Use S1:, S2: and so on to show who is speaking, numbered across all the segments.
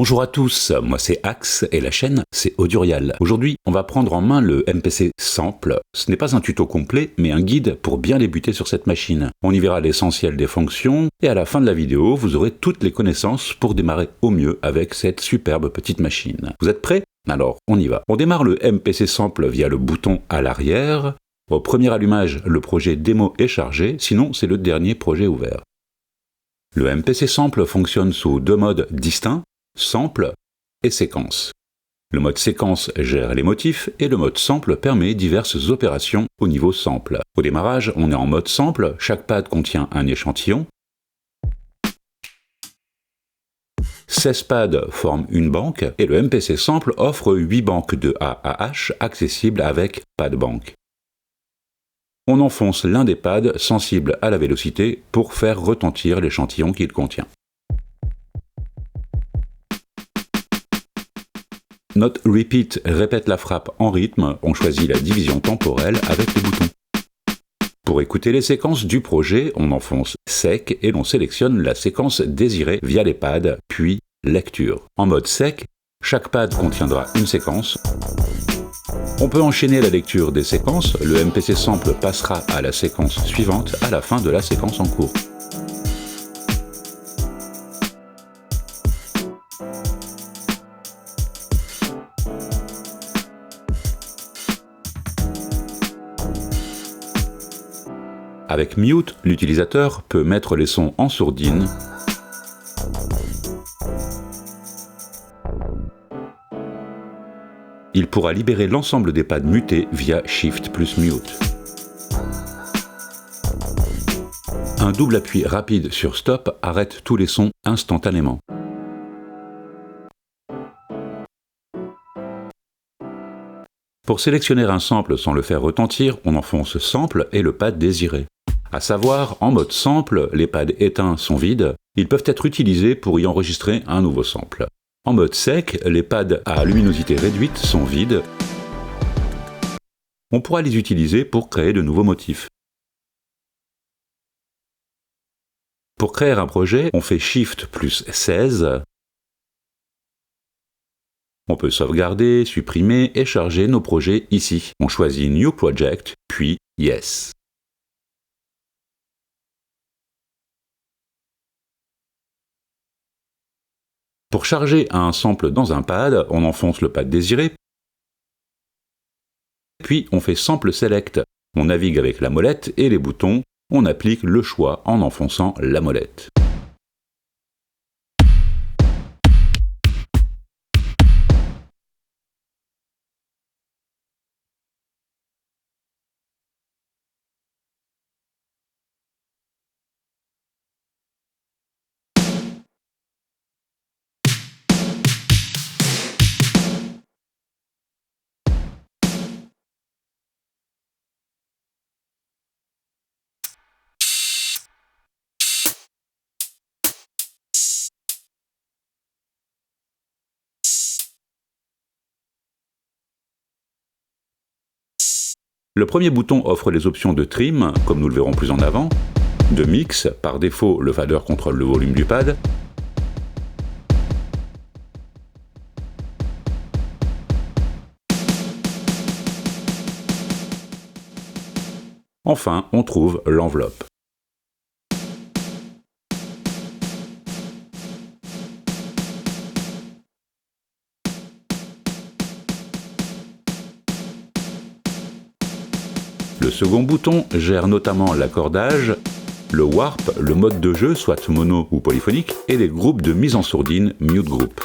S1: Bonjour à tous, moi c'est Axe et la chaîne c'est Audiorial. Aujourd'hui, on va prendre en main le MPC Sample. Ce n'est pas un tuto complet, mais un guide pour bien débuter sur cette machine. On y verra l'essentiel des fonctions et à la fin de la vidéo, vous aurez toutes les connaissances pour démarrer au mieux avec cette superbe petite machine. Vous êtes prêts? Alors, on y va. On démarre le MPC Sample via le bouton à l'arrière. Au premier allumage, le projet démo est chargé, sinon c'est le dernier projet ouvert. Le MPC Sample fonctionne sous deux modes distincts, sample et séquence. Le mode séquence gère les motifs et le mode sample permet diverses opérations au niveau sample. Au démarrage, on est en mode sample, chaque pad contient un échantillon. 16 pads forment une banque et le MPC Sample offre 8 banques de A à H accessibles avec pad bank. On enfonce l'un des pads sensibles à la vélocité pour faire retentir l'échantillon qu'il contient. Note Repeat répète la frappe en rythme, on choisit la division temporelle avec les boutons. Pour écouter les séquences du projet, on enfonce Sec et l'on sélectionne la séquence désirée via les pads, puis Lecture. En mode sec, chaque pad contiendra une séquence. On peut enchaîner la lecture des séquences, le MPC Sample passera à la séquence suivante à la fin de la séquence en cours. Avec Mute, l'utilisateur peut mettre les sons en sourdine il pourra libérer l'ensemble des pads mutés via Shift plus Mute. Un double appui rapide sur Stop arrête tous les sons instantanément. Pour sélectionner un sample sans le faire retentir, on enfonce Sample et le pad désiré. À savoir, en mode sample, les pads éteints sont vides, ils peuvent être utilisés pour y enregistrer un nouveau sample. En mode sec, les pads à luminosité réduite sont vides. On pourra les utiliser pour créer de nouveaux motifs. Pour créer un projet, on fait Shift plus 16. On peut sauvegarder, supprimer et charger nos projets ici. On choisit New Project, puis Yes. Pour charger un sample dans un pad, on enfonce le pad désiré, puis on fait Sample Select. On navigue avec la molette et les boutons, on applique le choix en enfonçant la molette. Le premier bouton offre les options de trim, comme nous le verrons plus en avant, de mix, par défaut le fader contrôle le volume du pad, enfin on trouve l'enveloppe. Le second bouton gère notamment l'accordage, le warp, le mode de jeu, soit mono ou polyphonique, et les groupes de mise en sourdine Mute Group.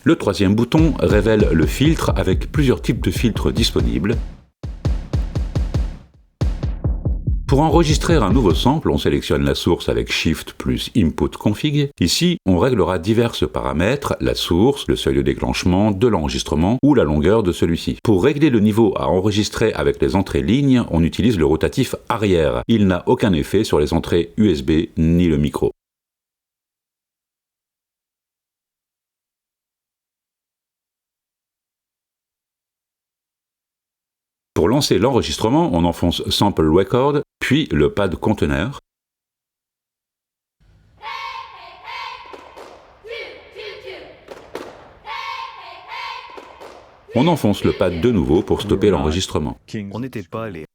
S1: Le troisième bouton révèle le filtre avec plusieurs types de filtres disponibles. Pour enregistrer un nouveau sample, on sélectionne la source avec Shift plus Input Config. Ici, on réglera divers paramètres, la source, le seuil de déclenchement, de l'enregistrement ou la longueur de celui-ci. Pour régler le niveau à enregistrer avec les entrées lignes, on utilise le rotatif arrière. Il n'a aucun effet sur les entrées USB ni le micro. Pour lancer l'enregistrement, on enfonce Sample Record, puis le pad conteneur. On enfonce le pad de nouveau pour stopper l'enregistrement.
S2: On n'était pas allé.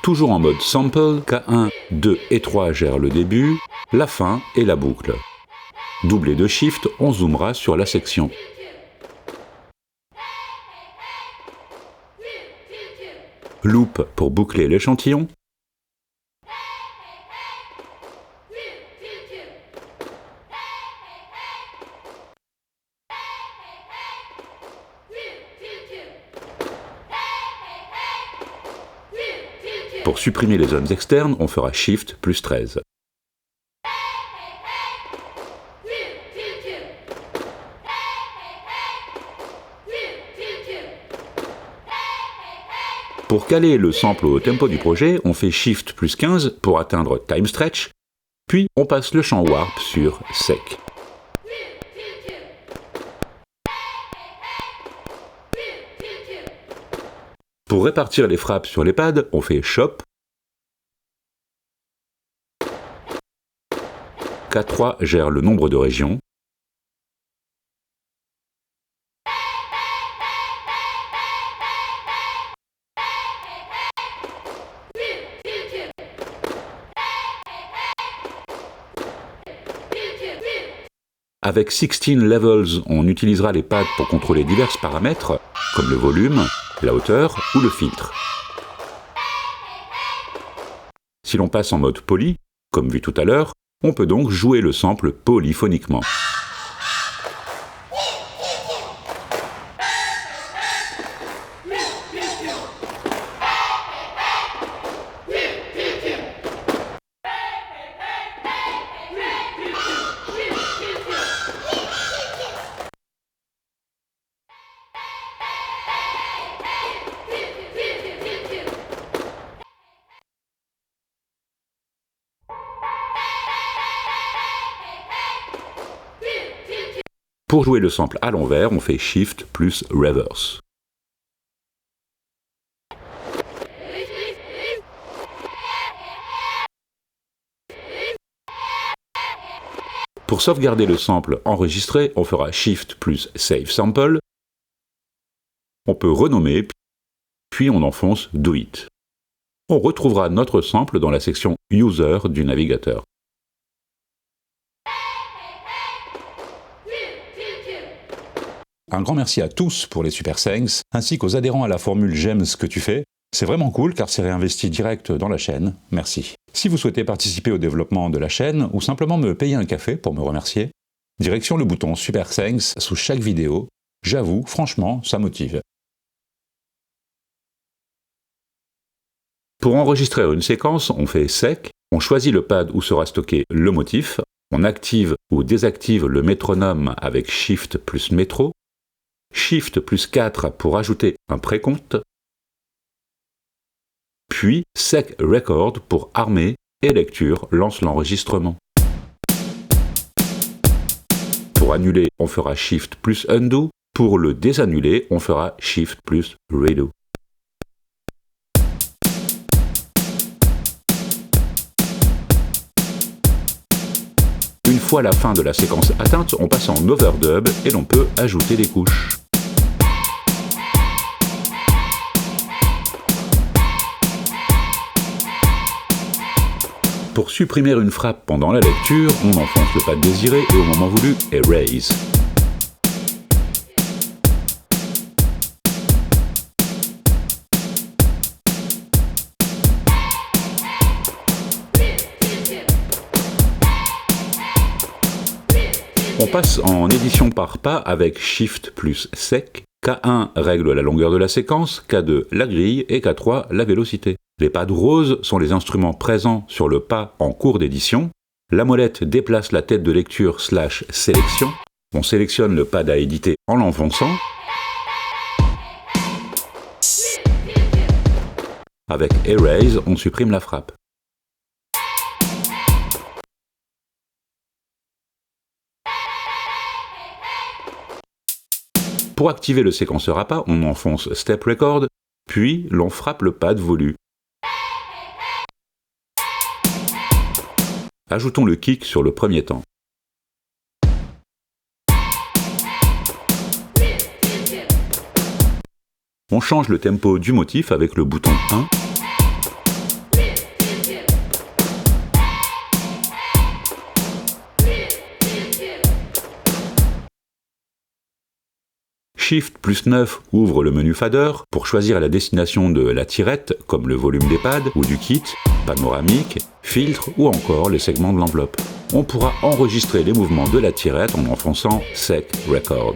S1: Toujours en mode sample, K1, 2 et 3 gèrent le début, la fin et la boucle. Doublé de Shift, on zoomera sur la section. Loop pour boucler l'échantillon. Pour supprimer les zones externes, on fera Shift plus 13. Pour caler le sample au tempo du projet, on fait Shift plus 15 pour atteindre Time Stretch, puis on passe le champ Warp sur Sec. Pour répartir les frappes sur les pads, on fait Shop. K3 gère le nombre de régions. Avec 16 Levels, on utilisera les pads pour contrôler divers paramètres, comme le volume, la hauteur ou le filtre. Si l'on passe en mode poly, comme vu tout à l'heure, on peut donc jouer le sample polyphoniquement. Pour jouer le sample à l'envers, on fait Shift plus Reverse. Pour sauvegarder le sample enregistré, on fera Shift plus Save Sample. On peut renommer, puis on enfonce Do It. On retrouvera notre sample dans la section User du navigateur. Un grand merci à tous pour les Super Thanks, ainsi qu'aux adhérents à la formule J'aime ce que tu fais. C'est vraiment cool car c'est réinvesti direct dans la chaîne. Merci. Si vous souhaitez participer au développement de la chaîne ou simplement me payer un café pour me remercier, direction le bouton Super Thanks sous chaque vidéo. J'avoue, franchement, ça motive. Pour enregistrer une séquence, on fait Sec, on choisit le pad où sera stocké le motif, on active ou désactive le métronome avec Shift plus Métro, Shift plus 4 pour ajouter un précompte, puis Sec Record pour armer et lecture lance l'enregistrement. Pour annuler, on fera Shift plus Undo, pour le désannuler, on fera Shift plus Redo. Une fois la fin de la séquence atteinte, on passe en overdub et l'on peut ajouter des couches. Pour supprimer une frappe pendant la lecture, on enfonce le pad désiré et au moment voulu, Erase. On passe en édition par pas avec Shift plus Sec. K1 règle la longueur de la séquence, K2 la grille et K3 la vélocité. Les pads roses sont les instruments présents sur le pas en cours d'édition. La molette déplace la tête de lecture / sélection. On sélectionne le pad à éditer en l'enfonçant. Avec Erase, on supprime la frappe. Pour activer le séquenceur à pas, on enfonce Step Record, puis l'on frappe le pad voulu. Ajoutons le kick sur le premier temps. On change le tempo du motif avec le bouton 1. Shift plus 9 ouvre le menu fader pour choisir la destination de la tirette, comme le volume des pads ou du kit, panoramique, filtre ou encore les segments de l'enveloppe. On pourra enregistrer les mouvements de la tirette en enfonçant Sec Record.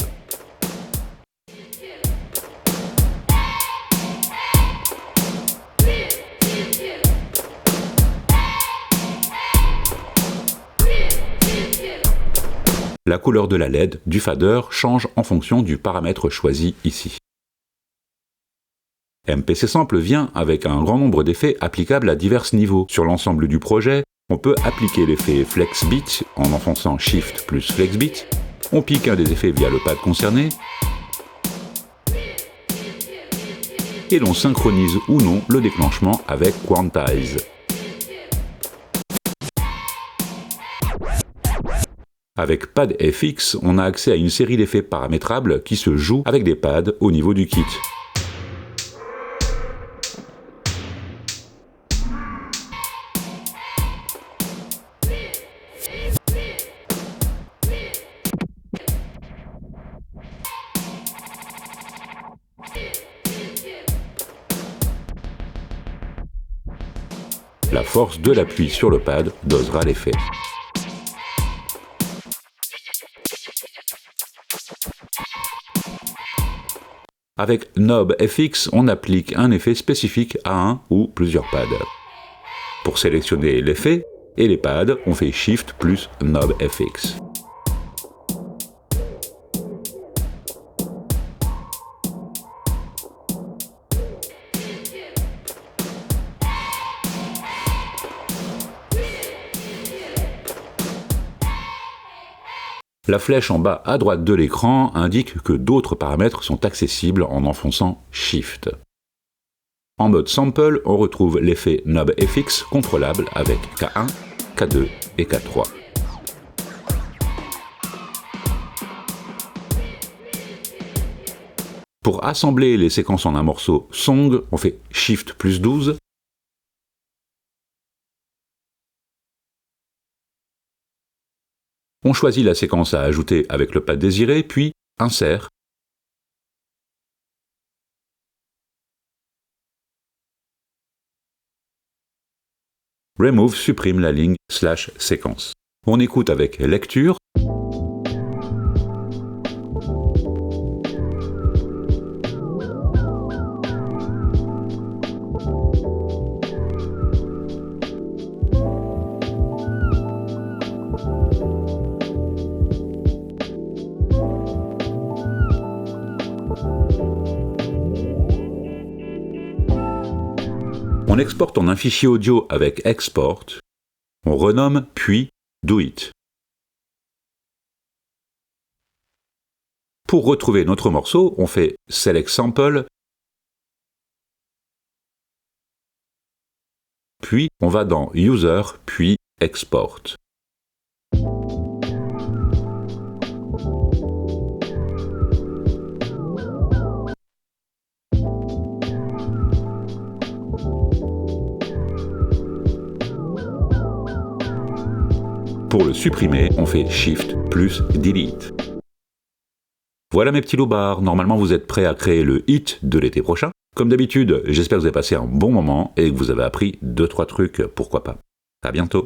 S1: La couleur de la LED du fader change en fonction du paramètre choisi ici. MPC Sample vient avec un grand nombre d'effets applicables à divers niveaux. Sur l'ensemble du projet, on peut appliquer l'effet Flex Beat en enfonçant Shift plus Flex Beat. On pique un des effets via le pad concerné. Et l'on synchronise ou non le déclenchement avec Quantize. Avec Pad FX, on a accès à une série d'effets paramétrables qui se jouent avec des pads au niveau du kit. La force de l'appui sur le pad dosera l'effet. Avec Knob FX, on applique un effet spécifique à un ou plusieurs pads. Pour sélectionner l'effet et les pads, on fait Shift plus Knob FX. La flèche en bas à droite de l'écran indique que d'autres paramètres sont accessibles en enfonçant Shift. En mode Sample, on retrouve l'effet Knob FX contrôlable avec K1, K2 et K3. Pour assembler les séquences en un morceau Song, on fait Shift plus 12. On choisit la séquence à ajouter avec le pad désiré, puis Insert. Remove supprime la ligne /séquence. On écoute avec lecture. On exporte en un fichier audio avec Export, on renomme puis Do It. Pour retrouver notre morceau, on fait Select Sample, puis on va dans User, puis Export. Pour le supprimer, on fait Shift plus Delete. Voilà mes petits loupards, normalement vous êtes prêts à créer le hit de l'été prochain. Comme d'habitude, j'espère que vous avez passé un bon moment et que vous avez appris 2-3 trucs, pourquoi pas. À bientôt.